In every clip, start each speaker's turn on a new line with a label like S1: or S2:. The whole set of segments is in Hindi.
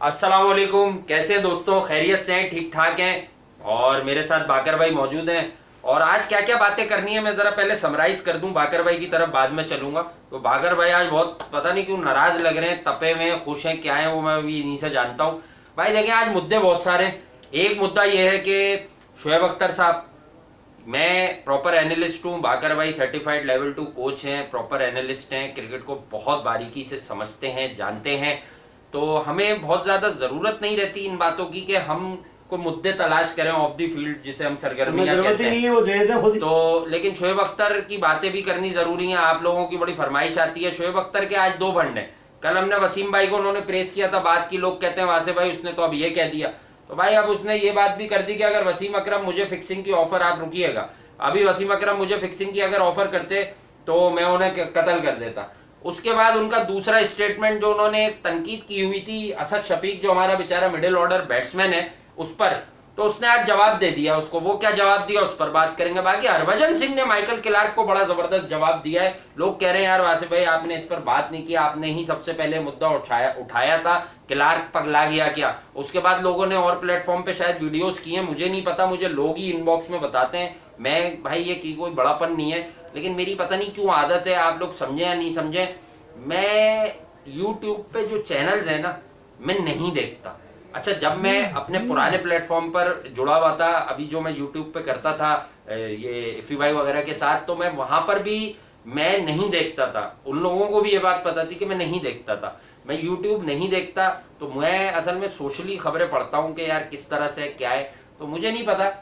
S1: अस्सलाम वालेकुम। कैसे हैं दोस्तों? खैरियत से हैं? ठीक ठाक हैं? और मेरे साथ बाकर भाई मौजूद हैं। और आज क्या क्या बातें करनी है मैं ज़रा पहले समराइज कर दूं, बाकर भाई की तरफ बाद में चलूंगा। तो बाकर भाई आज बहुत पता नहीं क्यों नाराज़ लग रहे हैं, तपे हुए हैं, खुश हैं, क्या है वो मैं भी इन्हीं से जानता हूँ। भाई देखें, आज मुद्दे बहुत सारे हैं। एक मुद्दा ये है कि शुएब अख्तर साहब, मैं प्रॉपर एनालिस्ट हूँ, बाकर भाई सर्टिफाइड लेवल 2 कोच हैं, प्रॉपर एनालिस्ट हैं, क्रिकेट को बहुत बारीकी से समझते हैं, जानते हैं। तो हमें बहुत ज़्यादा ज़रूरत नहीं रहती इन बातों की कि हम कोई मुद्दे तलाश करें ऑफ द फील्ड, जिसे हम सरगर्मियां कहते हैं।
S2: नहीं है, वो दे दें खुद ही।
S1: तो लेकिन शुएब अख्तर की बातें भी करनी ज़रूरी है। आप लोगों की बड़ी फरमाइश आती है। शुएब अख्तर के आज 2 फंड हैं। कल हमने वसीम भाई को उन्होंने प्रेस किया था, बात की, लोग कहते हैं वासे भाई उसने तो अब ये कह दिया। तो भाई अब उसने ये बात भी कर दी कि अगर वसीम अकरम मुझे फिक्सिंग की ऑफर, आप रुकिएगा, अभी वसीम अकरम मुझे फिक्सिंग की अगर ऑफर करते तो मैं उन्हें कत्ल कर देता। उसके बाद उनका दूसरा स्टेटमेंट जो उन्होंने तनकीद की हुई थी असद शफीक, जो हमारा बेचारा मिडिल ऑर्डर बैट्समैन है, उस पर, तो उसने आज जवाब दे दिया उसको। वो क्या जवाब दिया उस पर बात करेंगे। बाकी हरभजन सिंह ने माइकल क्लार्क को बड़ा जबरदस्त जवाब दिया है। लोग कह रहे हैं यार वासिफ भाई आपने इस पर बात नहीं की, आपने ही सबसे पहले मुद्दा उठाया था, क्लार्क पगला गया क्या? उसके बाद लोगों ने और प्लेटफॉर्म पे शायद वीडियोस किए हैं, मुझे नहीं पता, मुझे लोग ही इनबॉक्स में बताते हैं। मैं भाई ये की कोई बड़ापन नहीं है, लेकिन मेरी पता नहीं क्यों आदत है, आप लोग समझे या नहीं समझे, मैं यूट्यूब पे जो चैनल्स है ना मैं नहीं देखता। अच्छा, जब मैं अपने पुराने प्लेटफॉर्म पर जुड़ा हुआ था, अभी जो मैं यूट्यूब पे करता था ये इफी भाई वगैरह के साथ, तो मैं वहां पर भी मैं नहीं देखता था। उन लोगों को भी ये बात पता थी कि मैं नहीं देखता था। मैं यूट्यूब नहीं देखता, तो मैं असल में सोशली खबरें पढ़ता हूँ कि यार किस तरह से क्या है, तो मुझे नहीं पता।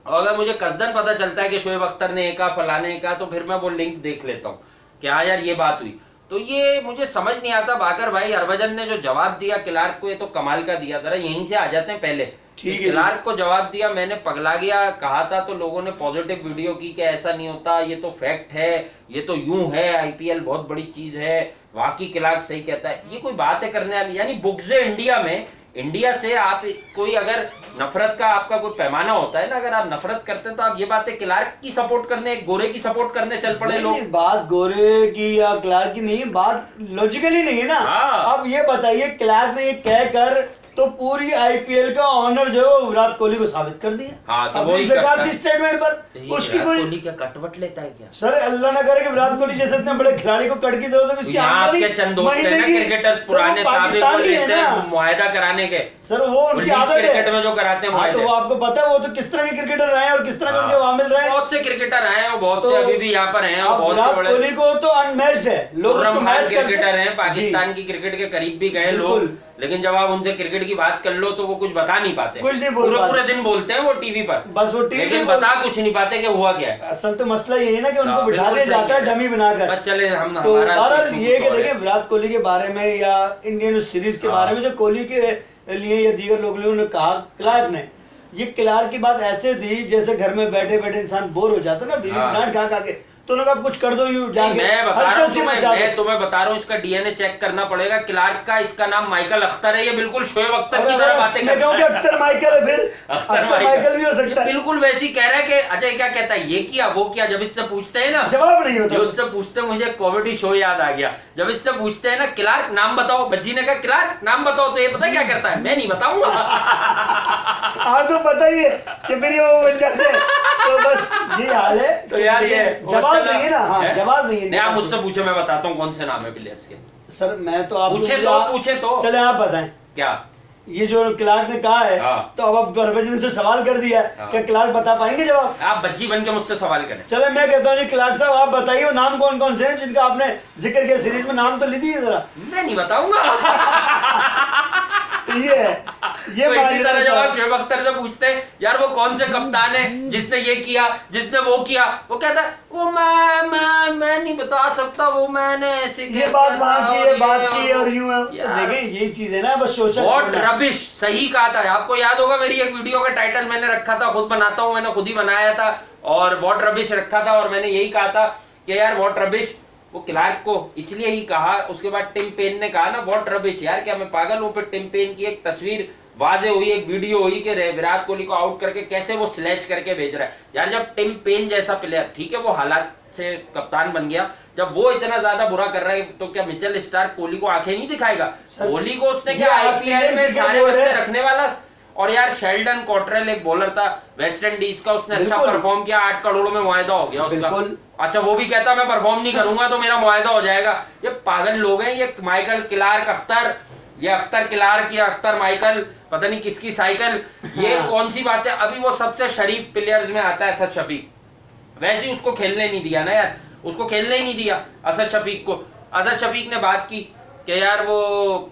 S1: और अगर मुझे कसदन पता चलता है कि शुएब अख्तर ने एक फलाने का, तो फिर मैं वो लिंक देख लेता हूँ कि हाँ यार ये बात हुई। तो ये मुझे समझ नहीं आता। बाकर भाई हरभजन ने जो जवाब दिया क्लार्क को, ये तो कमाल का दिया। जरा यहीं से आ जाते हैं पहले। ठीक है, क्लार्क को जवाब दिया, मैंने पगला गया कहा था, तो लोगों ने पॉजिटिव वीडियो की कि ऐसा नहीं होता, ये तो फैक्ट है, ये तो यूं है, आईपीएल बहुत बड़ी चीज है, वाकई क्लार्क सही कहता है। ये कोई बात है करने वाली? यानी बुग्ज़े इंडिया में, इंडिया से आप कोई अगर नफरत का आपका कोई पैमाना होता है ना, अगर आप नफरत करते हैं तो आप ये बातें क्लार्क की सपोर्ट करने, एक गोरे की सपोर्ट करने चल पड़े लोग।
S2: बात गोरे की या क्लार्क की नहीं है, बात लॉजिकली नहीं है ना।
S1: हाँ।
S2: अब ये बताइए, क्लार्क ने ये कहकर तो पूरी आईपीएल का ऑनर जो है विराट कोहली को साबित कर दिया।
S1: हाँ, तो
S2: वही बेकार सी स्टेटमेंट पर उसकी कोई
S1: कोहली क्या कटवट लेता है क्या?
S2: सर अल्लाह ना करे कि विराट कोहली जैसे इतने बड़े खिलाड़ी को कट की जरूरत है, उसकी
S1: आपके चंद दोस्त हैं ना क्रिकेटर्स पुराने मुआहदा कराने के,
S2: सर वो उनकी आदत है
S1: क्रिकेट में जो कराते हैं।
S2: तो वो आपको पता है वो तो किस तरह के क्रिकेटर रहे हैं और किस तरह के उनके वहां मिल रहे हैं।
S1: बहुत से क्रिकेटर आए हैं, बहुत से अभी भी यहाँ पर हैं,
S2: विराट कोहली को तो अनमैच्ड है, लोग
S1: क्रिकेटर हैं, पाकिस्तान की क्रिकेट के करीब भी गए लोग, लेकिन जब आप उनसे क्रिकेट की बात कर लो तो वो कुछ बता नहीं पाते,
S2: कुछ नहीं बोल पाते।
S1: पूरे दिन बोलते हैं वो टीवी पर,
S2: बस वो टीवी
S1: लेकिन बता कुछ नहीं पाते कि हुआ क्या है।
S2: असल तो मसला ये है ना कि उनको बिठा दिया जाता है डमी बनाकर।
S1: चले हम
S2: तो बहरहाल ये कि देखें विराट कोहली के बारे में या इंडियन सीरीज के बारे में जो कोहली के लिए या दीगर लोगों ने कहा, क्लार्क ने ये क्लार्क की बात ऐसे दी जैसे घर में बैठे बैठे इंसान बोर हो जाता है ना, बीवी डांट खा के, तो उन्होंने कुछ कर दो यू जाके।
S1: मैं बता रहा हूँ, मैं तुम्हें बता रहा हूँ, इसका डीएनए चेक करना पड़ेगा क्लार्क का। इसका नाम माइकल अख्तर है, ये बिल्कुल शुएब अख्तर की तरह बातें करता है।
S2: अख्तर माइकल है, फिर
S1: अख्तर
S2: माइकल भी हो सकता है।
S1: बिल्कुल वैसी कह रहा है कि अजय क्या कहता है, ये किया वो किया। जब इससे पूछते हैं ना,
S2: जवाब नहीं होता।
S1: जो उससे पूछते हैं, मुझे कॉमेडी शो याद आ गया, जब इससे पूछते हैं ना क्लार्क नाम बताओ, बज्जी ने कहा क्लार्क नाम बताओ, तो ये पता क्या करता है, मैं नहीं बताऊंगा।
S2: आपको पता ही है कि फिर वो बन जाते हैं, तो बस ये हाल है।
S1: तो यार ये
S2: जवाब नहीं है ना। हाँ, जवाब नहीं है।
S1: आप मुझसे पूछे, मैं बताता हूँ कौन से नाम है प्लेयर्स के।
S2: सर मैं तो आप
S1: पूछे तो
S2: चले आप बताएं
S1: क्या
S2: ये जो क्लार्क ने कहा है। तो अब आप हरभजन से सवाल कर दिया, क्या क्लार्क बता पाएंगे जवाब?
S1: आप बच्ची बन के मुझसे सवाल करें।
S2: चले मैं कहता हूँ जी क्लार्क साहब आप बताइए नाम कौन कौन से हैं जिनका आपने जिक्र किया सीरीज में, नाम तो ली दीजिए जरा।
S1: मैं नहीं बताऊंगा।
S2: ये
S1: इसी तरह जब आप शुएब अख्तर से पूछते हैं यार वो कौन से कप्तान है जिसने ये किया, जिसने वो किया, वो कहता है वो मैं नहीं बता सकता, वो मैंने ऐसे
S2: ये बात वहां की है, बात की और यूं है। तो देखिए यही चीज है ना, बस सोचा
S1: व्हाट रबिश। सही कहा था, आपको याद होगा मेरी एक वीडियो का टाइटल मैंने रखा था, खुद बनाता हूँ, मैंने खुद ही बनाया था, और व्हाट रबिश रखा था, और मैंने यही कहा था कि यार व्हाट रबिश। वो क्लार्क को इसलिए ही कहा, उसके बाद टिम पेन ने कहा ना व्हाट रबिश। यार क्या मैं पागल हूँ? फिर टिम पेन की एक तस्वीर वाजे हुई, एक वीडियो हुई कि विराट कोहली को आउट करके कैसे वो स्लैच करके भेज रहा है। यार जब टिम पेन जैसा प्लेयर, ठीक है वो हालात से कप्तान बन गया, जब वो इतना ज्यादा बुरा कर रहा है तो क्या मिचेल स्टार्क कोहली को आंखें नहीं दिखाएगा? कोहली को उसने क्या आईपीएल में सारे बच्चे रखने वाला। और यार शेल्डन कॉटरेल एक बॉलर था वेस्ट इंडीज का, उसने अच्छा परफॉर्म किया, 8 करोड़ में मुआहदा हो गया उसका। अच्छा वो भी कहता मैं परफॉर्म नहीं करूंगा तो मेरा मुआहदा हो जाएगा। ये पागल लोग हैं। ये माइकल क्लार्क अख्तर, ये अख्तर क्लार्क या अख्तर माइकल, पता नहीं किसकी साइकिल, ये कौन सी बात है। अभी वो सबसे शरीफ प्लेयर्स में आता है असद शफीक, वैसे ही उसको खेलने नहीं दिया ना यार, उसको खेलने ही नहीं दिया असद शफीक को। असद शफीक ने बात की कि यार वो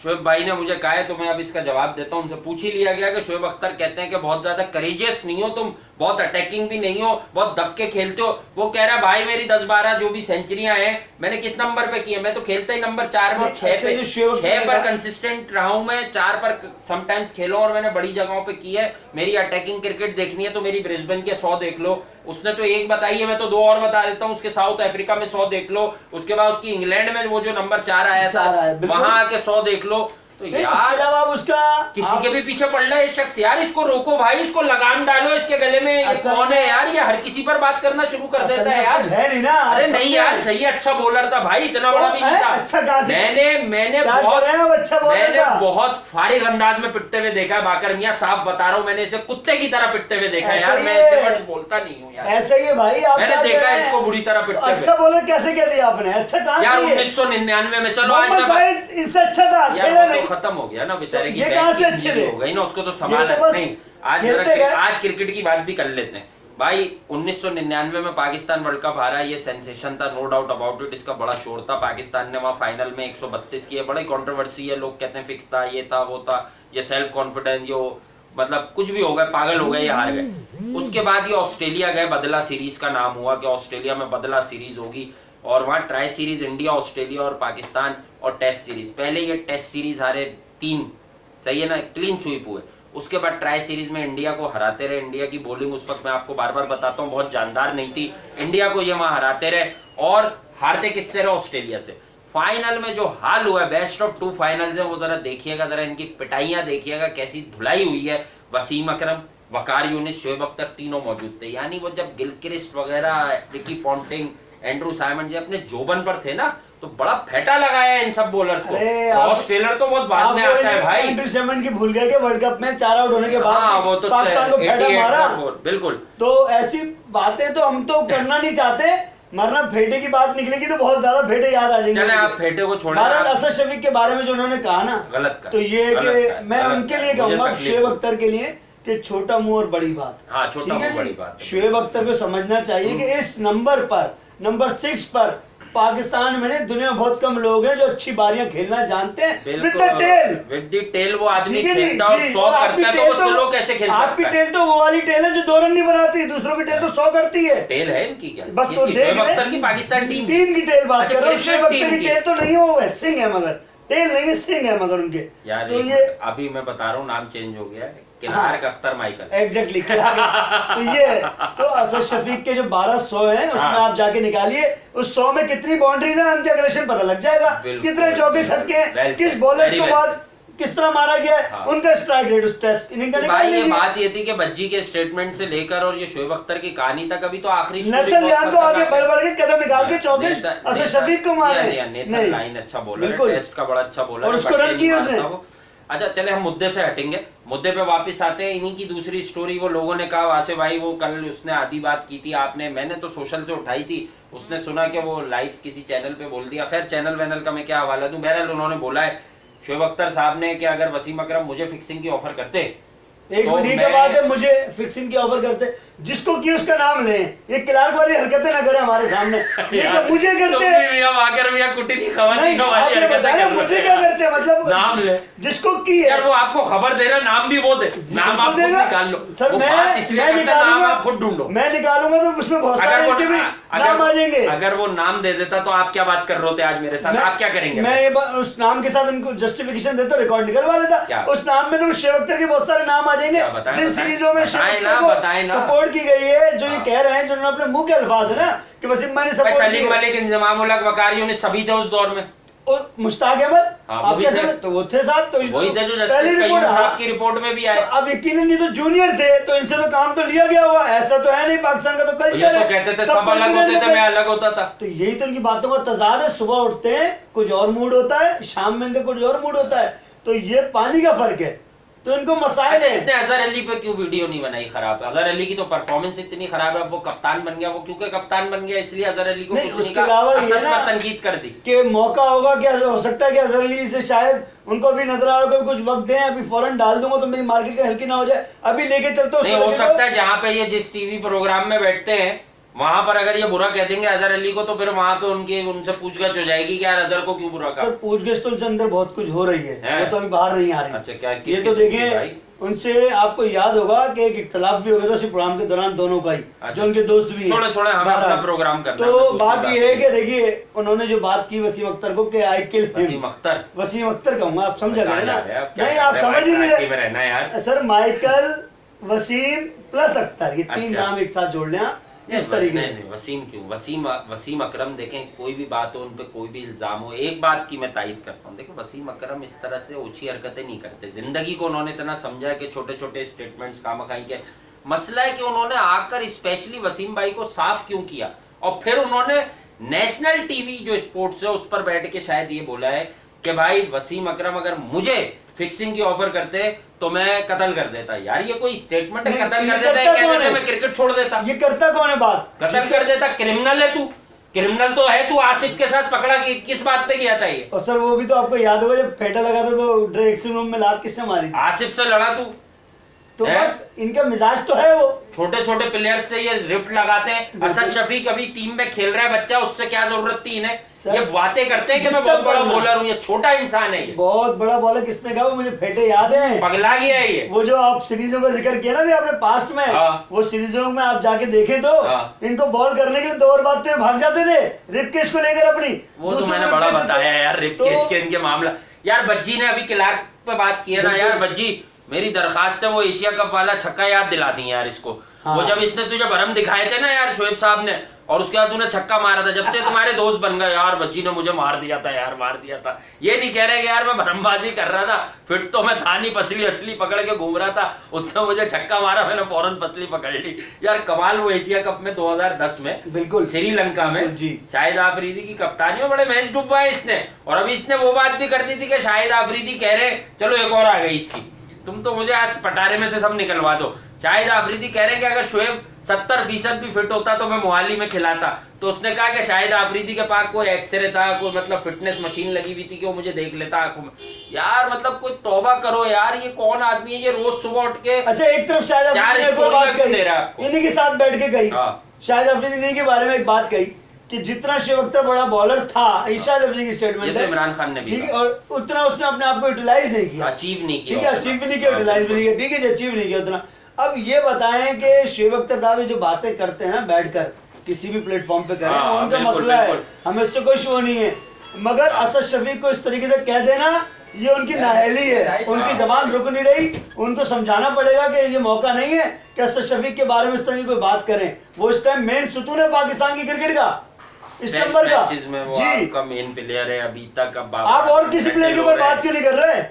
S1: शोएब भाई ने मुझे कहा है तो मैं अब इसका जवाब देता हूं। उनसे पूछ ही लिया गया कि शोएब अख्तर कहते हैं कि बहुत ज्यादा करेजियस नहीं हो तुम, बहुत अटैकिंग भी नहीं हो, बहुत दब के खेलते हो। वो कह रहा भाई मेरी 10-12 जो भी सेंचुरियां हैं मैंने किस नंबर पे की है? मैं तो खेलता ही नंबर 4 में, 6 पर कंसिस्टेंट रहा हूं मैं, 4 पर समटाइम्स खेलो और मैंने बड़ी जगहों पे की है। मेरी अटैकिंग क्रिकेट देखनी है तो मेरी ब्रिस्बेन के 100 देख लो, उसने तो एक बताई है, मैं तो 2 और बता देता हूँ। उसके साउथ अफ्रीका में 100 देख लो, उसके बाद उसकी इंग्लैंड में वो जो नंबर 4 आया था वहां आके 100 देख लो। तो यार
S2: उसका
S1: किसी के भी पीछे पड़ रहा है ये शख्स, यार इसको रोको भाई, इसको लगाम डालो इसके गले में। ये कौन है यार? ये हर किसी पर बात करना शुरू कर देता है यार।
S2: है ना?
S1: अरे नहीं यार सही है, अच्छा बॉलर था भाई, इतना बड़ा भी नहीं था।
S2: अच्छा
S1: मैंने बहुत फारिग अंदाज में पिटते हुए देखा है बाकर मियां, साफ बता रहा हूँ, मैंने इसे कुत्ते की तरह पिटते हुए देखा है यार। मैं ऐसे वर्ड बोलता नहीं हूँ यार,
S2: ऐसा ही है भाई।
S1: मैंने देखा है इसको बुरी तरह पिटते हुए।
S2: अच्छा बॉलर कैसे कह दिया आपने? अच्छा कहा
S1: यार 1999 में, चलो आज
S2: इससे अच्छा था,
S1: खत्म हो गया ना बेचारे की,
S2: अच्छे
S1: हो गई ना, उसको तो संभाला नहीं। आज क्रिकेट की बात भी कर लेते हैं भाई। 1999 में पाकिस्तान वर्ल्ड कप हारा, ये सेंसेशन था, नो डाउट अबाउट इट। इसका बड़ा शोर था, पाकिस्तान ने वहां फाइनल में 132 किए, बड़ी कंट्रोवर्सी है, लोग कहते हैं फिक्स था, ये था वो था, ये सेल्फ कॉन्फिडेंस, यो मतलब कुछ भी हो गए, पागल हो गए, ये हार गए। उसके बाद ये ऑस्ट्रेलिया गए, बदला सीरीज का नाम हुआ कि ऑस्ट्रेलिया में बदला सीरीज होगी, और वहां ट्राई सीरीज इंडिया, ऑस्ट्रेलिया और पाकिस्तान, और टेस्ट सीरीज। पहले ये टेस्ट सीरीज हारे 3, सही है ना, क्लीन स्वीप हुए। उसके बाद ट्राई सीरीज में इंडिया को हराते रहे। इंडिया की बॉलिंग उस वक्त मैं आपको बार बार बताता हूँ बहुत जानदार नहीं थी, इंडिया को ये वहां हराते रहे, और हारते किससे रहे? ऑस्ट्रेलिया से। फाइनल में जो हाल हुआ है, बेस्ट ऑफ 2 फाइनल्स है, वो जरा देखिएगा, जरा इनकी पिटाइयां देखिएगा कैसी धुलाई हुई है। वसीम अकरम, वकार यूनिस, शोएब अख्तर तीनों मौजूद थे। यानी वो जब गिलक्रिस्ट वगैरह, रिकी पॉन्टिंग, एंड्रू साइमन जी अपने जोबन पर थे ना, तो बड़ा फेटा लगाया इन सब बॉलर्स को। ऑस्ट्रेलियर तो बहुत बाद में आता है भाई।
S2: एंड्रू साइमन की भूल गए कि वर्ल्ड कप में 4 आउट होने के बाद
S1: वो तो
S2: पाकिस्तान को फेटा मारा।
S1: बिल्कुल।
S2: तो ऐसी बातें तो हम तो करना नहीं चाहते, मरना फेटे की बात निकलेगी तो बहुत ज्यादा फेटे याद आ जाएंगे।
S1: चले आप फेटे को छोड़ें।
S2: असद शफीक के बारे में जो उन्होंने कहा ना,
S1: गलत का,
S2: तो ये कि मैं उनके लिए कहूंगा, शोएब अख्तर के लिए, कि छोटा मुंह और बड़ी बात।
S1: हाँ, छोटा मुंह बड़ी बात।
S2: शोएब अख्तर को समझना चाहिए कि इस नंबर पर, नंबर 6 पर पाकिस्तान में दुनिया में बहुत कम लोग हैं जो अच्छी बारियां खेलना जानते हैं। विद द टेल
S1: वो आदमी खेलता है और 100 करता है, तो वो स्लो कैसे खेल सकता है?
S2: आपकी टेल तो वो वाली टेल है जो 2 रन नहीं बनाती, दूसरों की टेल तो 100 करती है।
S1: टेल है इनकी क्या?
S2: बस तो देख
S1: अख्तर की पाकिस्तान टीम
S2: की टेल बात कर रहा हूं। शोएब अख्तर की टेल तो नहीं है, सिंह है, मगर टेल नहीं है, सिंह है मगर उनके।
S1: यार तो ये अभी मैं बता रहा हूँ, नाम चेंज हो गया है, क्लार्क अख्तर माइकल।
S2: एग्जैक्टली। तो ये तो असद शफीक के जो 1200 हैं उसमें आप जाके निकालिए, उस 100 में कितनी बाउंड्रीज हैं, उनके अग्रेशन पता लग जाएगा, कितने चौके छक्के हैं, किस बॉलर को बाद किस तरह मारा गया है, उनका स्ट्राइक रेट उस टेस्ट इनिंग का निकाल लीजिए।
S1: ये बात ये थी कि बज्जी के स्टेटमेंट से लेकर और ये शोएब अख्तर की कहानी तक, अभी तो आखिरी
S2: नेथन तो आगे बढ़ के कदम निकाल के चौके असद शफीक को मारे।
S1: नेथन लाइन अच्छा बॉलर है, टेस्ट का बड़ा अच्छा बॉलर है,
S2: और उसको रन किया उसने।
S1: अच्छा चले हम मुद्दे से हटेंगे, मुद्दे पे वापस आते हैं। इन्हीं की दूसरी स्टोरी, वो लोगों ने कहा वासे भाई वो कल उसने आधी बात की थी, आपने, मैंने तो सोशल से उठाई थी, उसने सुना कि वो लाइव किसी चैनल पे बोल दिया। खैर चैनल वैनल का मैं क्या हवाला दूं, बहरहाल उन्होंने बोला है शोएब अख्तर साहब ने कि अगर वसीम अकरम मुझे फिक्सिंग की ऑफर करते,
S2: एक मिनट के बाद है, मुझे फिक्सिंग की ऑफर करते, जिसको की उसका नाम लें, ये क्लार्क वाली हरकतें ना करें हमारे सामने। ये तो मुझे करते मुझे क्या करते, मतलब
S1: नाम ले,
S2: जिसको की है
S1: यार वो आपको खबर दे रहा, नाम भी वो दे, नाम आप खुद निकाल लो।
S2: सर मैं निकालूंगा,
S1: आप खुद ढूंढो,
S2: मैं निकालूंगा तो उसमें बहुत सारे उनके भी नाम आ जाएंगे।
S1: अगर वो नाम दे देता तो आप क्या बात कर रहे थे आज मेरे साथ, आप क्या करेंगे?
S2: मैं ये उस नाम के साथ इनको जस्टिफिकेशन देता, रिकॉर्ड निकलवा लेता, उस नाम में तो शोएब अख्तर के बहुत सारे नाम आ जाएंगे जिन सीरीजों में सपोर्ट की गई है, जो ये कह रहे हैं, जो अपने मुंह के अल्फाज है ना कि वसीम भाई ने सपोर्ट
S1: सलीम मलिक, इंजमाम उल हक, वकार यूनिस सभी थे उस दौर में,
S2: और मुश्ताक अहमद
S1: हाँ,
S2: आप कैसे तो वो थे साथ, तो
S1: वही थे जो
S2: पहली
S1: जस्टिस
S2: रिपोर्ट
S1: साहब की रिपोर्ट में भी आए।
S2: तो अब यकीनन ये तो जूनियर थे, तो इनसे तो काम तो लिया गया हुआ, ऐसा तो है नहीं, पाकिस्तान का तो
S1: ये
S2: कल्चर
S1: तो
S2: है,
S1: कहते थे सब अलग होते थे, मैं अलग होता था।
S2: तो यही तो इनकी बातों का तजाद है, सुबह उठते हैं कुछ और मूड होता है, शाम में इनका कुछ और मूड होता है, तो ये पानी का फर्क है, तो इनको मसाइल
S1: अच्छा,
S2: है।
S1: इसने अजहर अली पे क्यों वीडियो नहीं बनाई खराब? अजहर अली की तो परफॉर्मेंस इतनी खराब है, अब वो कप्तान बन गया, वो क्योंकि कप्तान बन गया इसलिए अजहर अली को
S2: नहीं,
S1: कुछ नहीं
S2: उसके अलावा
S1: कहा,
S2: ये
S1: असद
S2: ना
S1: पर तनकीद कर दी
S2: कि मौका होगा, क्या हो सकता है कि अजहर अली से शायद उनको भी नजर आ रहा है, कुछ वक्त दें, अभी फौरन डाल दूंगा तो मेरी मार्केट का हल्की ना हो जाए, अभी लेके चलते
S1: नहीं हो सकता है जहाँ पे ये जिस टीवी प्रोग्राम में बैठते हैं वहां पर अगर ये बुरा कह देंगे अजहर अली को, तो फिर वहां पे उनसे पूछगछ हो जाएगी कि यार अजहर को क्यों बुरा कहा।
S2: सर पूछगछ तो उनसे अंदर बहुत कुछ हो रही है, वो तो अभी बाहर नहीं आ रही।
S1: अच्छा, क्या
S2: ये तो देखिए उनसे आपको याद होगा कि एक इख्तलाफ भी हो गया था उसी प्रोग्राम के दौरान दोनों का ही, जो उनके दोस्त भी
S1: छोड़े हमें अपना प्रोग्राम करना।
S2: तो बात ये है कि देखिए उन्होंने जो बात की वसीम अख्तर को कि आई किल वसीम अख्तर कहूंगा, आप समझ गए ना? नहीं आप समझ ही नहीं रहे sir, Michael Wasim plus Akhtar, ये तीन नाम एक साथ जोड़ लें इस तरीके।
S1: नहीं वसीम क्यों, वसीम अकरम देखें, कोई भी बात हो, उन पे कोई भी इल्जाम हो, एक बात की मैं तायद करता हूँ, देखो वसीम अकरम इस तरह से ऊंची हरकतें नहीं करते, जिंदगी को उन्होंने इतना समझा है कि छोटे छोटे स्टेटमेंट्स खामखाई के। मसला है कि उन्होंने आकर स्पेशली वसीम भाई को साफ क्यों किया, और फिर उन्होंने नेशनल टीवी जो स्पोर्ट्स है उस पर बैठ के शायद ये बोला है कि भाई वसीम अकरम अगर मुझे फिक्सिंग की ऑफर करते तो मैं कत्ल कर देता। यार ये कोई स्टेटमेंट है? कत्ल कर देता है, कहते मैं क्रिकेट छोड़ देता।
S2: ये करता कौन है बात?
S1: कत्ल कर देता। क्रिमिनल है तू, क्रिमिनल तो है तू। आसिफ के साथ पकड़ा कि किस बात पे किया था ये?
S2: और सर वो भी तो आपको याद होगा जब फेटा लगा था तो ड्रेसिंग रूम में लात किसने मारी?
S1: आसिफ से लड़ा तू।
S2: तो बस इनका मिजाज तो है, वो
S1: छोटे छोटे प्लेयर्स से ये रिफ्ट लगाते हैं। असद शफीक अभी टीम में खेल रहा है बच्चा, उससे क्या जरूरत थी इन्हें? ये बातें करते हैं कि मैं बहुत बड़ा बॉलर हूँ, ये छोटा इंसान है। ये
S2: बहुत बड़ा बॉलर किसने कहा? वो मुझे फेटे याद है,
S1: पगला गया है ये।
S2: वो जो आप सीरीजों का जिक्र किया ना आपने पास्ट में, वो सीरीजों में आप जाके देखें तो इनको बॉल करने के लिए 2 ओवर बाद तो भाग जाते थे रिप केज को लेकर अपनी।
S1: वो तो मैंने बड़ा बताया यार रिप केज के इनके मामला। यार बज्जी ने अभी क्लार्क पे बात की है ना, यार बज्जी मेरी दरखास्त है वो एशिया कप वाला छक्का याद दिला दी यार इसको। वो जब इसने तुझे भरम दिखाए थे ना यार शोएब साहब ने, और उसके बाद तूने छक्का मारा था, जब से तुम्हारे दोस्त बन गए यार बज्जी ने मुझे मार दिया था यार, मार दिया था। ये नहीं कह रहे कि यार मैं भरमबाजी कर रहा था, फिट तो मैं था नहीं, पसली असली पकड़ के घूम रहा था, उसने मुझे छक्का मारा, मैंने फौरन पसली पकड़ ली। यार कमाल। वो एशिया कप में 2010 में
S2: बिल्कुल
S1: श्रीलंका में शाहिद आफरीदी की कप्तानी में बड़े मैच डुबवाए इसने। और अभी इसने वो बात भी कर दी थी कि शाहिद आफरीदी कह रहे चलो एक और आ गई इसकी, तुम तो मुझे आज पटारे में से सब निकलवा दो। शाहिद आफरीदी कह रहे हैं कि अगर शोएब 70% भी फिट होता तो मैं मोहाली में खिलाता। तो उसने कहा कि शाहिद आफरीदी के पास कोई एक्सरे था, कोई मतलब फिटनेस मशीन लगी हुई थी कि वो मुझे देख लेता आंखों में। यार मतलब कोई तौबा करो यार, ये कौन आदमी है? ये रोज सुबह उठ के
S2: अच्छा एक तरफ शाहिद आफरीदी
S1: दे रहा है
S2: इन्हीं के साथ बैठ के गई, शाहिद आफरीदी इन्हीं के बारे में एक बात कही कि जितना शोएब अख्तर बड़ा बॉलर था, शाहिद आफरीदी की स्टेटमेंट है,
S1: इमरान खान ने भी,
S2: ठीक है, और उतना उसने अपने आप को यूटिलाइज नहीं किया,
S1: अचीव नहीं किया,
S2: ठीक है, अचीव भी नहीं किया, यूटिलाइज भी नहीं किया, ठीक है, अचीव नहीं किया उतना। अब ये बताएं कि शोएब अख्तर दावे जो बातें करते हैं ना बैठकर किसी भी प्लेटफॉर्म पे करें, उनका मसला है, हमें इससे कोई शो नहीं है, मगर असद शफीक को इस तरीके से कह देना ये उनकी नाअहली है, उनकी जबान रुक नहीं रही। उनको समझाना पड़ेगा कि ये मौका नहीं है कि असद शफीक के बारे में इस तरह की कोई बात करें। वो इस टाइम मेन सुतून है पाकिस्तान की क्रिकेट का, इस नंबर का जी का
S1: मेन प्लेयर है अभी तक। अब
S2: आप और किसी प्लेयर के ऊपर बात क्यों नहीं कर रहे?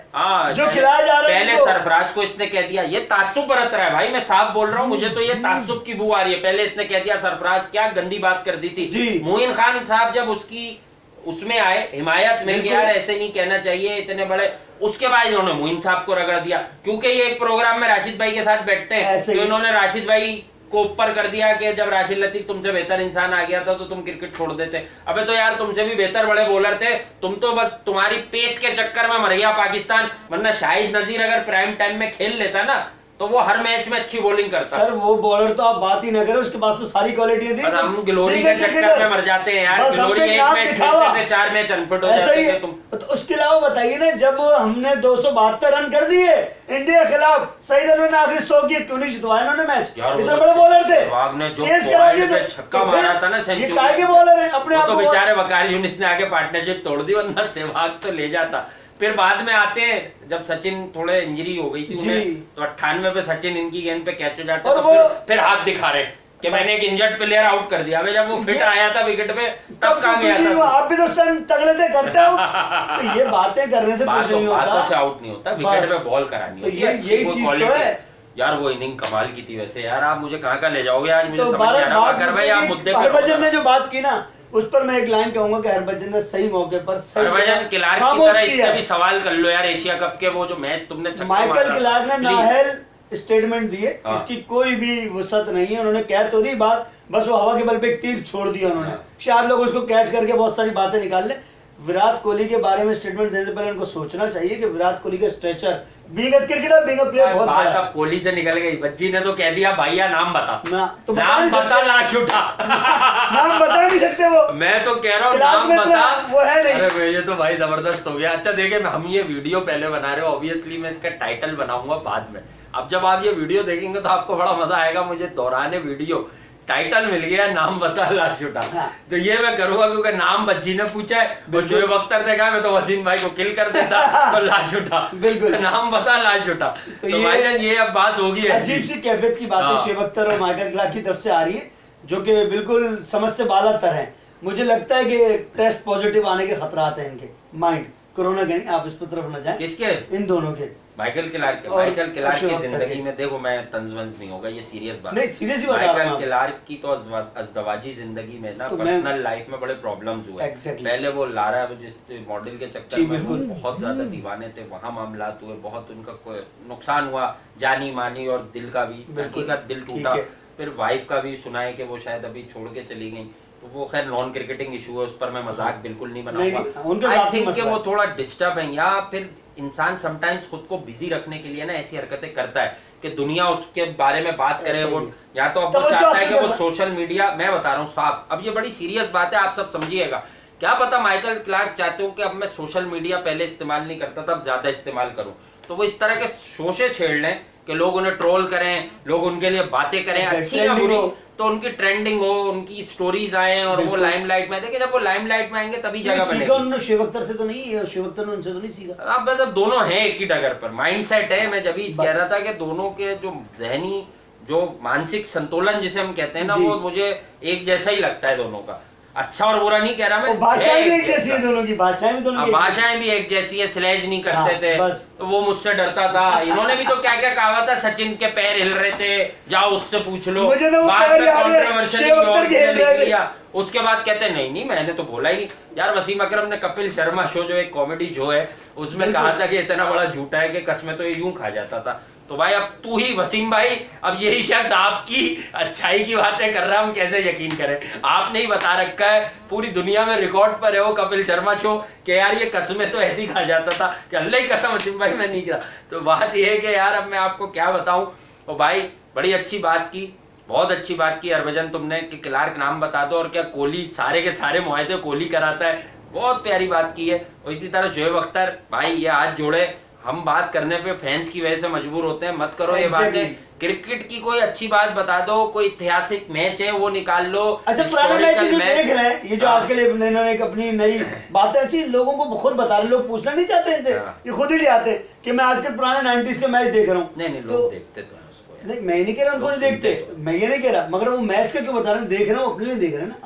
S2: जो खिलाया जा रहा है।
S1: पहले सरफराज को इसने कह दिया, ये ताज्जुब बरत रहा है भाई, मैं साफ बोल रहा हूँ, मुझे तो ये ताज्जुब की बू आ रही है। पहले इसने कह दिया सरफराज, क्या गंदी बात कर दी थी। मोइन खान साहब जब उसकी उसमें आए हिमायत में कि यार ऐसे नहीं कहना चाहिए इतने बड़े, उसके बाद इन्होंने मोइन साहब को रगड़ दिया, क्योंकि ये एक प्रोग्राम में राशिद भाई के साथ बैठते हैं, तो इन्होंने राशिद भाई को ऊपर कर दिया कि जब राशिद लतीफ तुमसे बेहतर इंसान आ गया था तो तुम क्रिकेट छोड़ देते। अबे तो यार तुमसे भी बेहतर बड़े बॉलर थे, तुम तो बस तुम्हारी पेस के चक्कर में मर गया पाकिस्तान। वरना शाहिद नजीर अगर प्राइम टाइम में खेल लेता ना तो वो हर मैच में अच्छी बॉलिंग करता।
S2: सर वो बॉलर तो आप बात ही ना करें, उसके पास तो सारी क्वालिटियां थी।
S1: हम ग्लोरी के चक्कर में मर जाते हैं यार, ग्लोरी एक मैच खेलते थे 4 मैच अनफिट हो जाते थे तुम।
S2: तो उसके अलावा बताइए ना, जब हमने 272 रन कर दिए इंडिया के खिलाफ, सईद अनवर ने आखिरी 100 किए, क्यों नहीं जितवाया उन्होंने मैच? इतने बड़े बॉलर थे, चेंज करा दिए,
S1: छक्का मारा था ना सेंचुरी।
S2: ये काय के बॉलर हैं अपने आप
S1: तो बेचारे वकार यूनिस ने आके पार्टनरशिप तोड़ दी, वरना सहवाग तो ले जाता। फिर बाद में आते हैं जब सचिन थोड़े इंजरी हो गई थी उन्हें, तो 98 पे सचिन इनकी गेंद पे कैच हो जाता है, तो फिर हाथ दिखा रहे कि मैंने एक इंजर्ड प्लेयर आउट कर दिया। जब वो फिट आया था विकेट पे तब कहाँ गया था?
S2: आप भी तो उस टाइम तगड़े थे, करते हो। तो ये बातें करने से कुछ नहीं होता,
S1: बातों से आउट नहीं होता, विकेट पे बॉल करानी होती है।
S2: यही चीज तो है
S1: यार। वो इनिंग कमाल की थी वैसे यार। आप मुझे कहाँ ले जाओगे आज, मुझे
S2: तो
S1: समझ नहीं आ रहा। अगर भाई आप मुद्दे पे
S2: हरभजन ने जो बात की ना, उस पर मैं एक लाइन कहूंगा कि हरभजन ने सही मौके पर
S1: हरभजन क्लार्क की तरह इससे भी सवाल कर लो यार। एशिया कप के वो जो मैच तुमने
S2: माइकल क्लार्क ने नाहेल स्टेटमेंट दिए, इसकी कोई भी वसत नहीं है। उन्होंने कह तो दी बात, बस वो हवा के बल पे एक तीर छोड़ दिया उन्होंने। शायद लोग उसको कैच करके बहुत सारी बातें निकाल ले। विराट कोहली के बारे में स्टेटमेंट देने से पहले उनको सोचना चाहिए कि विराट कोहली का stretcher being a cricketer, being a player बहुत बड़ा है।
S1: अब कोहली से निकल गई, बच्ची ने तो कह दिया भैया नाम बता
S2: ना, तो
S1: नाम बता, लाश उठा।
S2: नाम बता नहीं सकते वो।
S1: मैं तो कह रहा हूँ नाम बता,
S2: वो है नहीं।
S1: अरे ये तो भाई जबरदस्त हो गया। अच्छा देखिए, हम ये वीडियो पहले बना रहे हो, ऑब्वियसली मैं इसका टाइटल बनाऊंगा बाद में। अब जब आप ये वीडियो देखेंगे तो आपको बड़ा मजा आएगा। मुझे दौराने वीडियो टाइटल मिल गया, नाम बता लाश उठा। तो ये मैं करूंगा क्योंकि नाम बच्ची ने पूछा है, और शोएब अख्तर देखा मैं तो वसीम भाई को किल कर देता। तो लाश उठा,
S2: बिल्कुल
S1: नाम बता लाश उठा। तो भाईजान ये अब बात होगी,
S2: अजीब सी कैफियत की बातें शोएब अख्तर और माइकल क्लार्क की तरफ से आ रही है, जो कि बिल्कुल समझ से बालातर है। मुझे लगता है कि टेस्ट पॉजिटिव आने के खतरात हैं इनके माइंड, कोरोना के नहीं। आप इस पर तरफ न जाए।
S1: किसके?
S2: इन दोनों के,
S1: माइकल क्लार्क के। माइकल क्लार्क की जिंदगी में देखो, मैं तंजवंज नहीं होगा, ये सीरियस बात
S2: नहीं, सीरियस ही बता रहा हूं।
S1: माइकल क्लार्क की तो अज़दवाजी जिंदगी में ना, पर्सनल लाइफ में बड़े प्रॉब्लम्स हुए। पहले वो लारा जिस मॉडल के चक्कर में बहुत ज्यादा दीवाने थे, वहां मामलात हुए, बहुत उनका नुकसान हुआ, जानी मानी और दिल का भी, हकीकत दिल टूटा। फिर वाइफ का भी सुना है कि वो शायद अभी छोड़ के चली गई। तो वो खैर नॉन क्रिकेटिंग इशू है, उस पर मैं मजाक बिल्कुल नहीं बनाऊंगा। आई थिंक कि वो थोड़ा डिस्टर्ब है, या फिर इंसान समटाइम्स खुद को बिजी रखने के लिए ना ऐसी हरकतें करता है कि दुनिया उसके बारे में बात करे। वो या तो अब वो चाहता है कि वो सोशल मीडिया, मैं बता रहा हूँ साफ, अब ये बड़ी सीरियस बात है, आप सब समझिएगा। क्या पता माइकल क्लार्क चाहते हो कि अब मैं सोशल मीडिया पहले इस्तेमाल नहीं करता था, अब ज्यादा इस्तेमाल करूं, तो वो इस तरह के शोशे छेड़ लें कि लोग उन्हें ट्रोल करें, लोग उनके लिए बातें करें, अच्छी या बुरी, तो उनकी ट्रेंडिंग हो, उनकी स्टोरीज आए और वो लाइमलाइट में। देखिए जब वो लाइमलाइट में आएंगे तभी जगह बनेगी।
S2: सीखा उन्होंने शोएब अख्तर से तो नहीं, शोएब अख्तर ने उनसे तो नहीं सीखा।
S1: अब मतलब दोनों हैं एक ही डगर पर, माइंडसेट है। मैं जब कह रहा था कि दोनों के जो जहनी, जो मानसिक संतुलन जिसे हम कहते हैं ना, वो मुझे एक जैसा ही लगता है दोनों का। अच्छा और बुरा नहीं कह रहा मैं,
S2: भाषाएं भी एक जैसी है दोनों की, भाषाएं भी दोनों की,
S1: भाषाएं भी एक जैसी है। स्लैश नहीं करते थे तो वो मुझसे डरता था। इन्होंने भी तो क्या क्या कहा था, सचिन के पैर हिल रहे थे, जाओ उससे पूछ लो।
S2: मुझे तो
S1: बाद में कंट्रोवर्शियल किया, उसके बाद कहते नहीं नहीं मैंने तो बोला ही नहीं। यार वसीम अकरम ने कपिल शर्मा शो, जो एक कॉमेडी शो है, उसमें कहा था कि इतना बड़ा झूठा है कि कसमें तो ये यूं खा जाता था। तो भाई अब तू ही वसीम भाई, अब यही शख्स आपकी अच्छाई की बातें कर रहा है, हम कैसे यकीन करें? आपने ही बता रखा है, पूरी दुनिया में रिकॉर्ड पर है वो कपिल शर्मा शो कि यार ये कसमें तो ऐसे ही खा जाता था, कि अल्लाह ही कसम वसीम भाई मैं नहीं किया। तो बात ये है कि यार अब मैं आपको क्या बताऊं। और भाई बड़ी अच्छी बात की, बहुत अच्छी बात की हरभजन तुमने कि क्लार्क नाम बता दो, और क्या कोहली सारे के सारे मुआहदे कोहली कराता है, बहुत प्यारी बात की है। और इसी तरह शोएब अख्तर भाई, ये हाथ जोड़े, हम बात करने पे फैंस की वजह से मजबूर होते हैं, मत करो ये बातें। क्रिकेट की कोई अच्छी बात बता दो, कोई ऐतिहासिक मैच है वो निकाल लो।
S2: अच्छा पुराने मैच जो देख रहे हैं, ये जो आजकल इन्होंने एक अपनी नई बातें अच्छी लोगों को खुद बता रहे, लोग पूछना नहीं चाहते इनसे, ये खुद ही ले आते हैं कि मैं आज के पुराने 90s के मैच देख रहा हूँ।
S1: नहीं लोग देखते तो हैं उसको।
S2: नहीं मैं नहीं कह रहा उनको नहीं देखते, मैं ये नहीं कह रहा, मगर वो मैच का क्यों बता रहे हैं, देख रहे हो अपने लिए देख रहे हैं ना,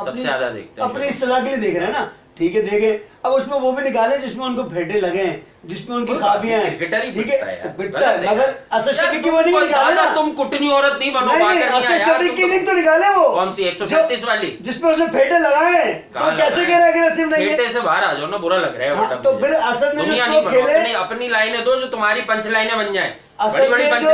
S2: अपनी सलाह के लिए देख रहे हैं ना, ठीक है देखे। अब उसमें वो भी निकाले जिसमें उनको फेटे लगे हैं, जिसमें उनकी खाबियां हैं, ठीक है तो पिटता है, मगर असद शफीक की वो नहीं निकाले ना।
S1: तुम कुटनी औरत नहीं बनो,
S2: असद शफीक की नहीं तो निकाले वो,
S1: कौन सी 137 वाली
S2: जिसमें उसने फेटे लगाए हैं, तो कैसे कह रहा है अग्रेसिव नहीं है?
S1: फेटे से बाहर आ जाओ ना, बुरा लग रहा है।
S2: तो फिर असद ने जो खेले,
S1: अपनी लाइनें दो जो तुम्हारी पंच लाइनें बन जाए,
S2: बड़ी बड़ी पंच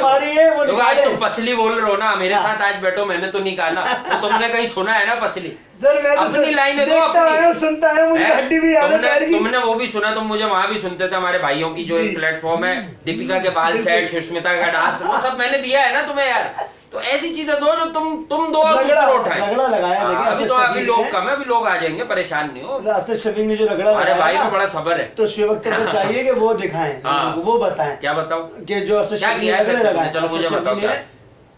S2: मारी है वो
S1: निकाले। तुम पसली बोल रहे हो ना, मेरे साथ आज बैठो, मैंने तो निकाला, तो तुमने कहीं सुना है ना पसली?
S2: सर मैं तो
S1: अपनी लाइनें दो,
S2: सुनता है, मुझे हड्डी भी याद है।
S1: तुमने वो भी सुना, तुम मुझे वहां भी सुनते थे, हमारे भाइयों की जो एक प्लेटफॉर्म है, दीपिका के बाल सेट, सुष्मिता का डांस, वो सब मैंने दिया है ना तुम्हें यार। तो ऐसी चीजें दो जो तुम दो और दूसरा उठाए। अभी तो अभी लोग कम है, अभी लोग आ जाएंगे, परेशान नहीं हो।
S2: असद शफीक ने जो रगड़ा,
S1: अरे भाई को बड़ा सब्र है,
S2: तो शोएब अख्तर को चाहिए कि वो दिखाएं, वो बताएं।
S1: क्या बताओ
S2: कि जो असद शफीक ने लगाया,
S1: चलो मुझे बताओ क्या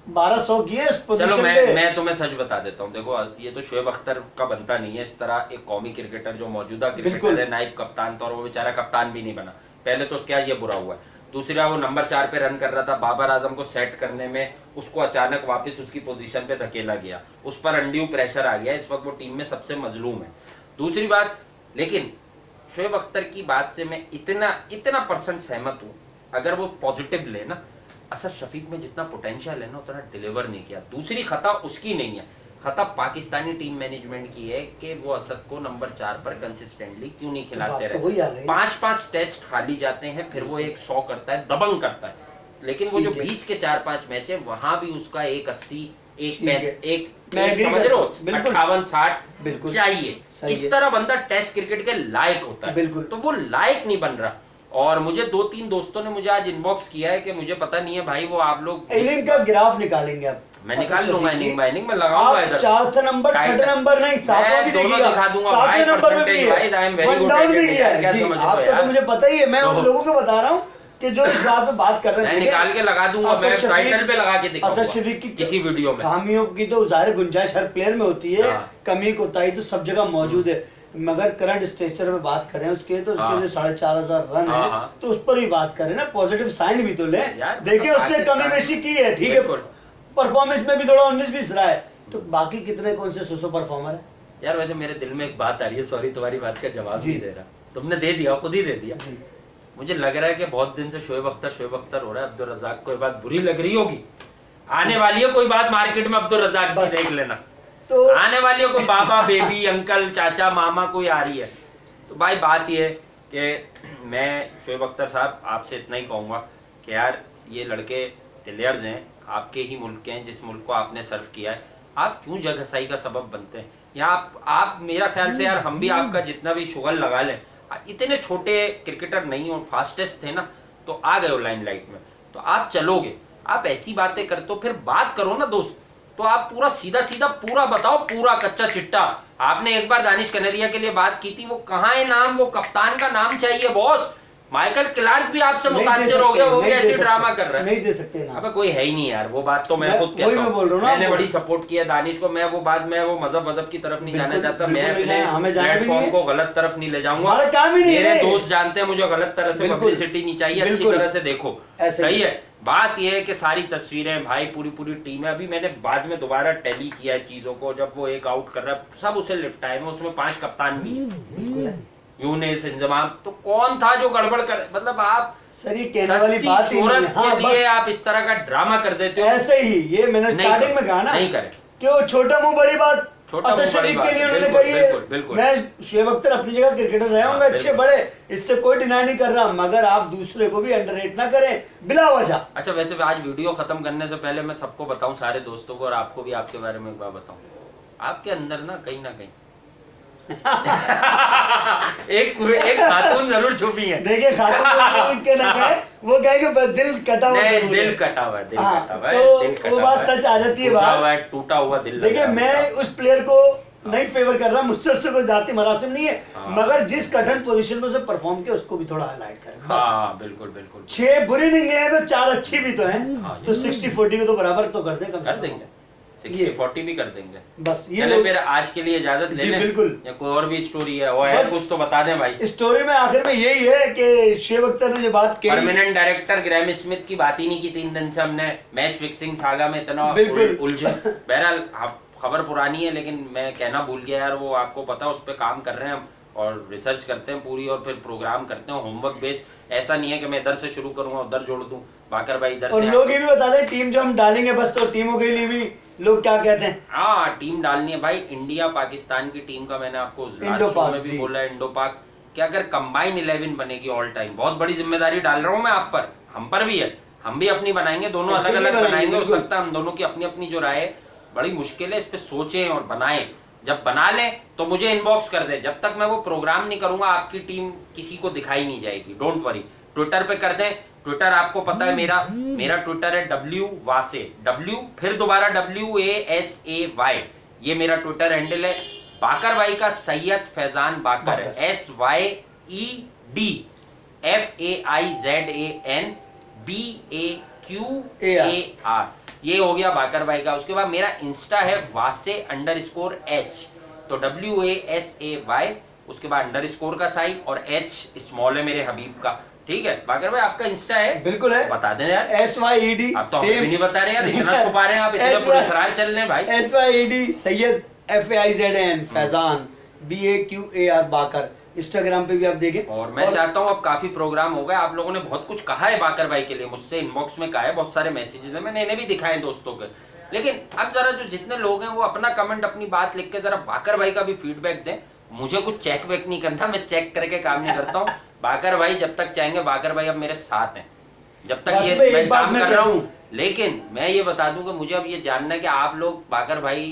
S2: 1200 किए इस
S1: चलो मैं तुम्हें सच बता देता हूँ। देखो ये तो शोएब अख्तर का बनता नहीं है इस तरह एक कौमी क्रिकेटर, जो मौजूदा क्रिकेटर है, नाइब कप्तान, तो और वो बेचारा कप्तान भी नहीं बना, पहले तो उसके आज ये बुरा हुआ है। दूसरा वो नंबर 4 पे रन कर रहा था, बाबर आजम को सेट करने में उसको अचानक वापस उसकी पोजीशन पे धकेला गया, उस पर अनड्यू प्रेशर आ गया, इस वक्त वो टीम में सबसे मजलूम है। दूसरी बात, लेकिन शोएब अख्तर की बात से मैं इतना परसेंट सहमत हूँ, अगर वो पॉजिटिव ले ना, असद शफीक में जितना पोटेंशियल है ना उतना डिलीवर नहीं किया। दूसरी खता उसकी नहीं है, खता पाकिस्तानी टीम मैनेजमेंट की है कि वो असद को नंबर 4 पर कंसिस्टेंटली क्यों नहीं खिलाते रहे। 5-5 टेस्ट खाली जाते हैं, फिर वो एक 100 करता है, दबंग करता है, लेकिन वो जो बीच के 4-5 मैच है वहां भी उसका 180 एक समझ रहे हो 58-60 चाहिए। इस तरह बंदा टेस्ट क्रिकेट के लायक होता है, तो वो लायक नहीं बन रहा। और मुझे 2-3 दोस्तों ने मुझे आज इनबॉक्स किया है कि मुझे पता नहीं है भाई, वो आप लोग
S2: इनिंग का ग्राफ निकालेंगे आप,
S1: मैं निकाल लूंगा इनिंग बाय इनिंग, मैं लगाऊंगा इधर
S2: 4 नंबर 6 नंबर नहीं 7वां भी
S1: दोनों दिखा दूंगा भाई, percentage wise I am very good at it यार, क्या समझ रहे हो यार,
S2: तो मुझे पता ही है, मैं उन लोगों को बता रहा हूं कि जो इस बात पे बात कर रहे हैं,
S1: मैं निकाल के लगा दूंगा, मैं टाइटल पे लगा के दिखाऊंगा
S2: असद शफीक की
S1: किसी वीडियो में।
S2: खामियों की तो ज़ाहिर गुंजाइश हर प्लेयर में होती है, कमी कोताही तो सब जगह मौजूद है, मगर करंट स्ट्रक्चर में बात करें उसके, तो उसके जो 4,500 रन है तो उस पर भी बात करें ना, पॉजिटिव साइन भी तो ले। देखिए उसने कमी बेशी की है, ठीक है, परफॉर्मेंस में भी थोड़ा 19-20 रहा है, तो बाकी कितने कौन से 100 परफॉर्मर है
S1: यार। वैसे मेरे दिल में एक बात आ रही है, सॉरी तुम्हारी बात का जवाब नहीं दे रहा, तुमने दे दिया, खुद ही दे दिया। मुझे लग रहा है कि बहुत दिन से शोएब अख्तर हो रहा है। अब्दुल रज़ाक को ये बात बुरी लग रही होगी, आने वाली है कोई बात मार्केट में अब्दुल रज़ाक की, देख लेना तो आने वाली है कोई बाबा बेबी अंकल चाचा मामा कोई आ रही है। तो भाई बात ये है कि मैं शोएब अख्तर साहब आपसे इतना ही कहूँगा कि यार ये लड़के प्लेयर्स हैं, आपके ही मुल्क के हैं, जिस मुल्क को आपने सर्व किया है, आप क्यों जगहसाई का सबब बनते हैं? या आप मेरा ख्याल से यार हम भी आपका जितना भी शुगल लगा लें, इतने छोटे क्रिकेटर नहीं और फास्टेस्ट थे ना, तो आ गए हो लाइमलाइट में, तो आप चलोगे, आप ऐसी बातें करते हो, फिर बात करो ना दोस्त, तो आप पूरा सीधा पूरा बताओ, पूरा कच्चा चिट्टा। आपने एक बार दानिश कनेरिया के लिए बात की थी, वो कहाँ है नाम, वो कप्तान का नाम चाहिए बॉस। माइकल क्लार्क भी आपसे मुतासिर हो गया, वो भी ऐसे ड्रामा कर रहा है,
S2: नहीं दे सकते ना।
S1: अबे कोई है ही नहीं यार, वो बात तो मैं खुद कहता हूं, मैंने बड़ी सपोर्ट किया दानिश को, मैं वो बात में वो मजहब की तरफ नहीं जाना चाहता, मैं अपने प्लेटफॉर्म को गलत तरफ नहीं ले जाऊंगा, मेरे दोस्त जानते हैं मुझे गलत तरह से पब्लिसिटी नहीं चाहिए, अच्छी तरह से देखो, सही है। बात यह है कि सारी तस्वीरें भाई पूरी टीम है, अभी मैंने बाद में दोबारा टैली किया है चीजों को, जब वो एक आउट कर रहा है सब उसे लिपटाए में, उसमें 5 कप्तान भी है, यूनिस इंजमाम, तो कौन था जो गड़बड़ कर, मतलब आप
S2: सर ये कहने वाली बात ही नहीं,
S1: हाँ, के लिए आप इस तरह का ड्रामा कर देते हो।
S2: ऐसे ही ये मैंने स्टार्टिंग में कहा ना,
S1: नहीं करे
S2: क्यों छोटा मुंह बड़ी बात, असद शफीक के लिए उन्होंने कही है, मैं शोएब अख्तर अपनी जगह क्रिकेटर रहे होंगे अच्छे बड़े, इससे कोई डिनाई नहीं कर रहा, मगर आप दूसरे को भी अंडररेट ना करें बिला वजह।
S1: अच्छा वैसे आज वीडियो खत्म करने से पहले मैं सबको बताऊं, सारे दोस्तों को और आपको भी आपके बारे में एक बार बताऊं, आपके अंदर ना कहीं एक खातून जरूर छुपी है।
S2: देखिए खातून के ना कहे, वो कहेंगे दिल कटा हुआ है,
S1: दिल कटा हुआ है,
S2: तो वो बात सच आ जाती है, बात
S1: टूटा हुआ दिल।
S2: देखिए मैं उस प्लेयर को नहीं फेवर कर रहा, मुझसे उससे कोई जाती मरासिम नहीं है, मगर जिस कठिन पोजीशन में उसे परफॉर्म किया उसको भी थोड़ा हाईलाइट करें।
S1: हाँ बिल्कुल
S2: 6 बुरी नहीं है तो 4 अच्छी भी तो हैं, तो 60-40 को तो बराबर तो कर देंगे,
S1: 60-40 भी कर देंगे।
S2: बस ये
S1: चले फिर आज के लिए इजाजत ले लें,
S2: बिल्कुल,
S1: या कोई और भी स्टोरी है वो है कुछ तो बता दें भाई।
S2: स्टोरी में आखिर में यही है कि शोएब अख्तर ने जो बात कही,
S1: परमानेंट डायरेक्टर ग्रैम स्मिथ की बात ही नहीं की 3 दिन से हमने, मैच फिक्सिंग सागा में इतना उलझे। बहरहाल खबर पुरानी है, लेकिन मैं कहना भूल गया यार, वो आपको पता उस पर काम कर रहे हैं हम, और रिसर्च करते हैं पूरी, और फिर प्रोग्राम करते हैं होमवर्क बेस। ऐसा नहीं है कि मैं इधर से शुरू करूंगा उधर जोड़ दूं, बाकर भाई इधर
S2: और
S1: से।
S2: लोग ये भी बता दें टीम जो हम डालेंगे, बस तो टीमों के लिए भी लोग क्या कहते हैं,
S1: हाँ टीम डालनी है भाई, इंडिया पाकिस्तान की टीम का मैंने आपको लास्ट शो में भी बोला है, इंडो पाक कि अगर कंबाइन 11 बनेगी ऑल टाइम, बहुत बड़ी जिम्मेदारी डाल रहा हूँ मैं आप पर, हम पर भी है, हम भी अपनी बनाएंगे, दोनों अलग अलग बनाएंगे, हो सकता है हम दोनों की अपनी अपनी जो राय है, बड़ी मुश्किल है, इस पे सोचें और बनाएं, जब बना लें तो मुझे इनबॉक्स कर दे, जब तक मैं वो प्रोग्राम नहीं करूंगा आपकी टीम किसी को दिखाई नहीं जाएगी, डोंट वरी। ट्विटर पे कर दें, ट्विटर आपको पता है मेरा ट्विटर है W वासे, W फिर दोबारा WASAY, ये मेरा ट्विटर हैंडल है। बाकर भाई का सैयद फैजान बाकर है, SYEDFAIZANBAQAR, ये हो गया बाकर भाई का। उसके बाद मेरा इंस्टा है वासे_H, तो WASAY, उसके बाद अंडरस्कोर का साइन और H स्मॉल है मेरे हबीब का, ठीक है बाकर भाई, आपका इंस्टा है?
S2: बिल्कुल है,
S1: बता दें यार।
S2: SYED।
S1: आप तो हमें भी नहीं बता रहे यार, इतना छुपा रहे हैं आप, इतना पुरस्कार चल रहे हैं भाई।
S2: SYED Syed FAIZN Faizan BAQAR बाकर, इंस्टाग्राम पे भी आप देखें।
S1: और मैं चाहता हूँ, अब काफी प्रोग्राम हो गए, आप लोगों ने बहुत कुछ कहा है बाकर भाई के लिए, मुझसे इनबॉक्स में कहा है, बहुत सारे मैसेजेस हैं, मैंने इन्हें भी दिखाए दोस्तों के। लेकिन अब जरा जो जितने लोग हैं वो अपना कमेंट, अपनी बात लिख के जरा बाकर भाई का भी फीडबैक दें। मुझे कुछ चेक वेक नहीं करना, मैं चेक करके काम नहीं करता हूँ। बाकर भाई जब तक चाहेंगे, बाकर भाई अब मेरे साथ हैं, जब तक ये मैं काम कर रहा हूँ। लेकिन मैं ये बता दूं कि मुझे अब ये जानना है कि आप लोग बाकर भाई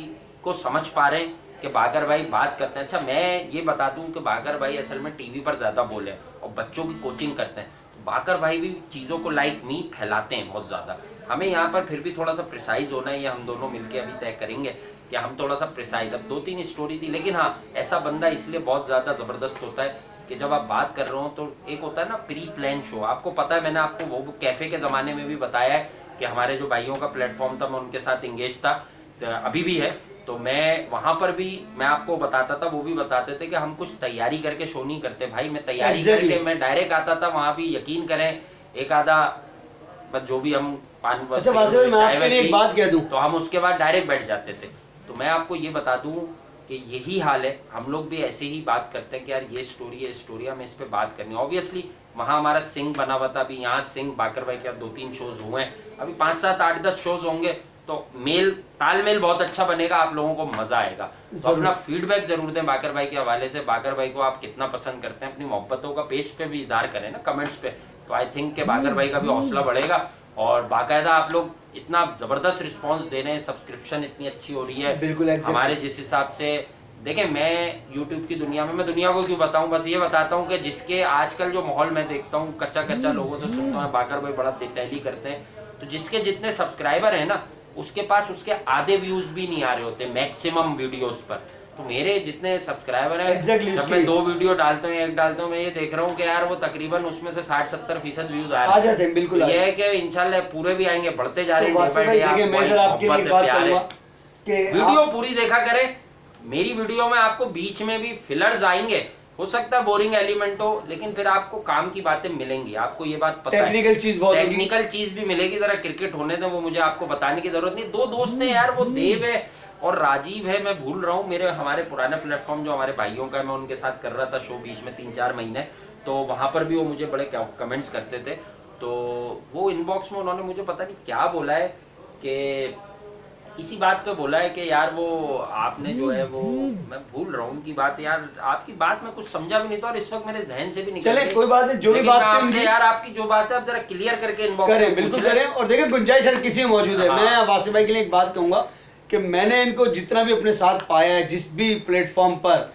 S1: को समझ पा रहे हैं कि बाकर भाई बात करते हैं। अच्छा मैं ये बता दूं कि बाकर भाई असल में टीवी पर ज्यादा बोले और बच्चों की कोचिंग करते हैं, तो बाकर भाई भी चीज़ों को लाइक मी फैलाते हैं बहुत ज़्यादा। हमें यहाँ पर फिर भी थोड़ा सा प्रिसाइज होना है, ये हम दोनों मिलके अभी तय करेंगे कि हम थोड़ा सा प्रिसाइज। अब 2-3 स्टोरी थी, लेकिन हाँ ऐसा बंदा इसलिए बहुत ज़्यादा ज़बरदस्त होता है कि जब आप बात कर रहे हो तो एक होता है ना प्री प्लान शो। आपको पता है, मैंने आपको वो कैफ़े के ज़माने में भी बताया है कि हमारे जो भाइयों का प्लेटफॉर्म था, मैं उनके साथ इंगेज था, अभी भी है, तो मैं वहाँ पर भी मैं आपको बताता था, वो भी बताते थे कि हम कुछ तैयारी करके शो नहीं करते भाई। मैं तैयारी करके मैं डायरेक्ट आता था वहाँ भी, यकीन करें एक आधा बस जो भी हम पान
S2: अच्छा वासिफ भाई, मैं आपके लिए एक बात कह दूं
S1: तो हम उसके बाद डायरेक्ट बैठ जाते थे। तो मैं आपको ये बता दूं कि यही हाल है, हम लोग भी ऐसे ही बात करते हैं कि यार ये स्टोरी हमें इस पे बात करनी है। ऑब्वियसली वहाँ हमारा सिंह बना हुआ था, अभी यहाँ सिंह बाकर भाई के 2-3 शोज हुए हैं, अभी 5, 7, 8, 10 शोज होंगे, तो तालमेल बहुत अच्छा बनेगा, आप लोगों को मजा आएगा। तो अपना फीडबैक जरूर दें बाकर भाई के हवाले से, बाकर भाई को आप कितना पसंद करते हैं, अपनी मोहब्बतों का पेज पे भी इजहार करें ना कमेंट्स पे, तो आई थिंक के बाकर भाई का भी हौसला बढ़ेगा। और बाकायदा आप लोग इतना जबरदस्त रिस्पांस दे रहे हैं, सब्सक्रिप्शन इतनी अच्छी हो रही है
S2: बिल्कुल
S1: हमारे जिस हिसाब से। देखें मैं यूट्यूब की दुनिया में, मैं दुनिया को क्यों बताऊं, बस ये बताता हूं कि जिसके आजकल जो माहौल मैं देखता हूं, कच्चा लोगों से सुनता हूं बाकर भाई बड़ा टैली करते हैं, तो जिसके जितने सब्सक्राइबर हैं ना, उसके पास उसके आधे व्यूज भी नहीं आ रहे होते मैक्सिमम वीडियोस पर। तो मेरे जितने सब्सक्राइबर हैं जब मैं 2 वीडियो डालता हूँ, 1 डालता हूँ, मैं ये देख रहा हूँ कि यार वो तकरीबन उसमें से 60-70% व्यूज आ जाते हैं।
S2: बिल्कुल
S1: ये है कि इंशाल्लाह पूरे भी आएंगे, बढ़ते जा रहे
S2: हैं।
S1: वीडियो पूरी देखा करें, मेरी वीडियो में आपको बीच में भी फिलर्स आएंगे, हो सकता है बोरिंग एलिमेंट हो, लेकिन फिर आपको काम की बातें मिलेंगी, आपको ये बात पता है, टेक्निकल चीज भी मिलेगी। जरा क्रिकेट होने दें, वो मुझे आपको बताने की जरूरत नहीं। 2 दोस्त हैं यार, वो देव है और राजीव है, मैं भूल रहा हूँ, मेरे हमारे पुराने प्लेटफॉर्म जो हमारे भाइयों का, मैं उनके साथ कर रहा था शो बीच में 3-4 महीने, तो वहां पर भी वो मुझे बड़े कमेंट्स करते थे। तो वो इनबॉक्स में उन्होंने मुझे पता नहीं क्या बोला है कि इसी बात पे बोला है कि यार वो आपने जो है वो, मैं भूल रहा हूँ उनकी बात, यार आपकी बात में कुछ समझा भी नहीं था और इस वक्त मेरे जहन से भी निकल
S2: चले, कोई बात नहीं, जो भी बात
S1: आपसे यार आपकी जो बात है आप जरा क्लियर करके इनबॉक्स
S2: करें, बिल्कुल करें। और देखिए गुंजाइश हर किसी में मौजूद है। मैं वासिफ भाई के लिए एक बात कहूंगा कि मैंने इनको जितना भी अपने साथ पाया है, जिस भी प्लेटफॉर्म पर,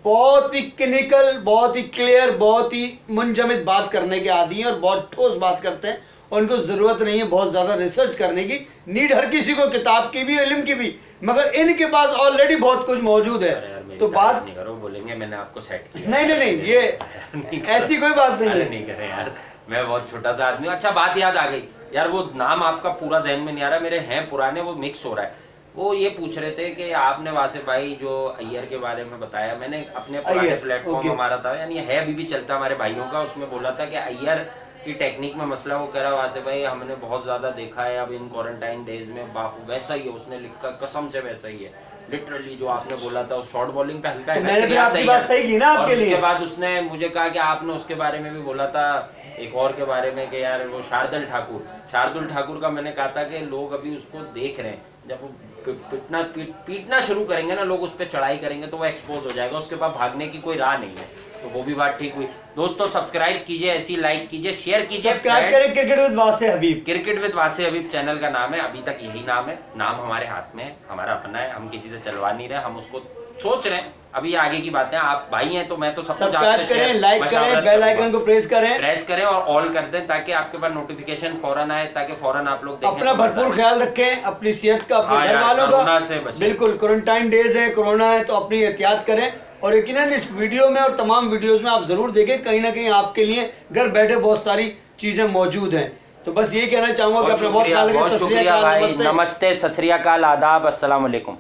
S2: बहुत ही क्लिनिकल, बहुत ही क्लियर, बहुत ही मुंजमिद बात करने के आदी हैं और बहुत ठोस बात करते हैं, और उनको जरूरत नहीं है बहुत ज्यादा रिसर्च करने की। नीड हर किसी को किताब की भी, इल्म की भी, मगर इनके पास ऑलरेडी बहुत कुछ मौजूद है। तो बात
S1: नहीं करो, बोलेंगे मैंने आपको सेट किया।
S2: नहीं, ये ऐसी कोई बात नहीं है।
S1: नहीं करे यार, मैं बहुत छोटा सा आदमी हूँ। अच्छा बात याद आ गई यार, वो नाम आपका पूरा जहन में नहीं आ रहा, मेरे हैं पुराने, वो मिक्स हो रहा है। वो ये पूछ रहे थे कि आपने वासिफ भाई जो अय्यर के बारे में बताया, मैंने अपने पुराने प्लेटफॉर्म हमारा था, यानी है अभी भी चलता हमारे भाइयों का, उसमें बोला था कि अय्यर की टेक्निक में मसला। वो कह रहा वासिफ भाई हमने बहुत ज्यादा देखा है अब इन क्वारंटाइन डेज में, बापू वैसा ही है, उसने लिखा कसम से वैसा ही है, लिटरली जो आपने बोला था उस शॉर्ट बॉलिंग पे हल्का है।
S2: मैंने भी आपकी बात सही की ना आपके लिए।
S1: उसके बाद उसने मुझे कहा कि आपने उसके बारे में भी बोला था एक और के बारे में कि यार वो शार्दुल ठाकुर का मैंने कहा था कि लोग अभी उसको देख रहे हैं, जब वो पीटना शुरू करेंगे ना लोग, उस पर चढ़ाई करेंगे तो वो एक्सपोज हो जाएगा, उसके पास भागने की कोई राह नहीं है। तो वो भी बात ठीक हुई। दोस्तों सब्सक्राइब कीजिए, ऐसी लाइक कीजिए, शेयर कीजिए,
S2: cricket with Wasey Habib,
S1: cricket with Wasey Habib channel का नाम है, अभी तक यही नाम है, नाम हमारे हाथ में है, हमारा अपना है, हम किसी से चलवा नहीं रहे, हम उसको सोच रहे हैं, अभी आगे की बातें। आप भाई हैं तो मैं तो
S2: सब्सक्राइब करें, लाइक करें, बेल आइकन को प्रेस करें
S1: और ऑल कर दें ताकि आपके पास नोटिफिकेशन फौरन आए, ताकि फौरन आप लोग देखें।
S2: अपना भरपूर ख्याल रखें, अपनी सेहत का, अपने घर वालों का, बिल्कुल क्वारंटाइन डेज है, कोरोना है, तो अपनी एहतियात करें। और यकीनन इस वीडियो में और तमाम वीडियोस में आप जरूर देखें, कहीं ना कहीं आपके लिए घर बैठे बहुत सारी चीजें मौजूद हैं। तो बस ये कहना चाहूंगा कि अपना बहुत ख्याल रखें।
S1: नमस्ते, सत श्री अकाल, आदाब, अस्सलाम वालेकुम।